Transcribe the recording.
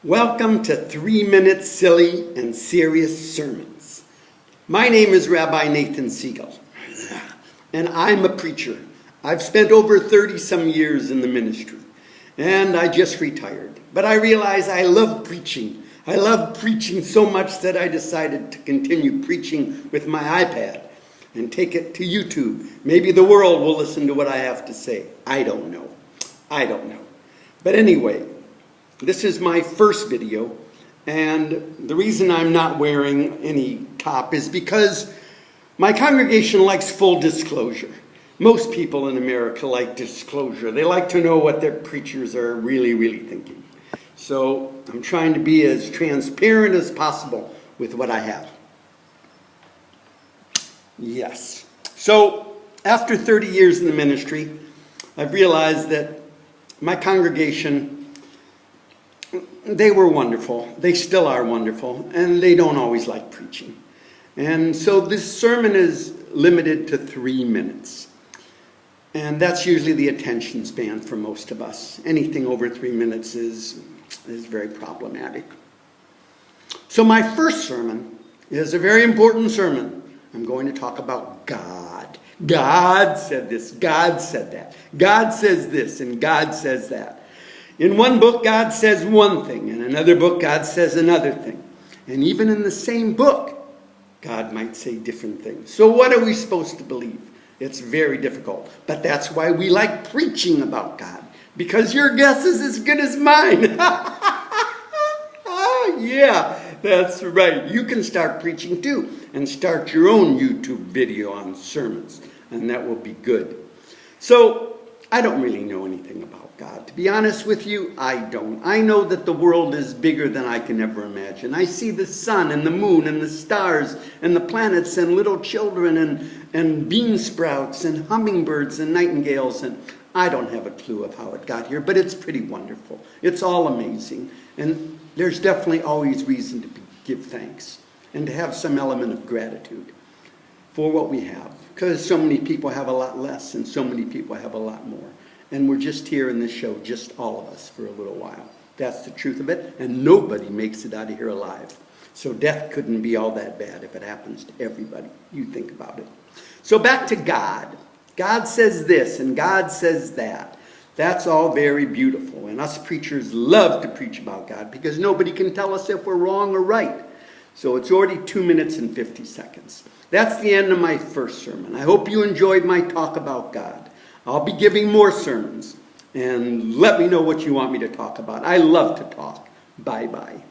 Welcome to 3-Minute Silly and Serious Sermons. My name is Rabbi Nathan Siegel, and I'm a preacher. I've spent over 30-some years in the ministry, and I just retired. But I realize I love preaching. I love preaching so much that I decided to continue preaching with my iPad and take it to YouTube. Maybe the world will listen to what I have to say. I don't know. But anyway, this is my first video, and the reason I'm not wearing any top is because my congregation likes full disclosure. Most people in America like disclosure. They like to know what their preachers are really thinking. So I'm trying to be as transparent as possible with what I have. Yes. So after 30 years in the ministry, I've realized that my congregation, they were wonderful. They still are wonderful, and they don't always like preaching. And so this sermon is limited to 3 minutes. And that's usually the attention span for most of us. Anything over 3 minutes is very problematic. So my first sermon is a very important sermon. I'm going to talk about God. God said this, God said that. God says this, and God says that. In one book, God says one thing. In another book, God says another thing. And even in the same book, God might say different things. So what are we supposed to believe? It's very difficult. But that's why we like preaching about God. Because your guess is as good as mine. Yeah, that's right. You can start preaching too. And start your own YouTube video on sermons. And that will be good. So, I don't really know anything about God. To be honest with you, I don't. I know that the world is bigger than I can ever imagine. I see the sun and the moon and the stars and the planets and little children and bean sprouts and hummingbirds and nightingales, and I don't have a clue of how it got here, but it's pretty wonderful. It's all amazing. And there's definitely always reason to give thanks and to have some element of gratitude for what we have. Because so many people have a lot less and so many people have a lot more. And we're just here in this show, just all of us, for a little while. That's the truth of it. And nobody makes it out of here alive. So death couldn't be all that bad if it happens to everybody. You think about it. So back to God. God says this and God says that. That's all very beautiful. And us preachers love to preach about God because nobody can tell us if we're wrong or right. So it's already 2 minutes and 50 seconds. That's the end of my first sermon. I hope you enjoyed my talk about God. I'll be giving more sermons. And let me know what you want me to talk about. I love to talk. Bye-bye.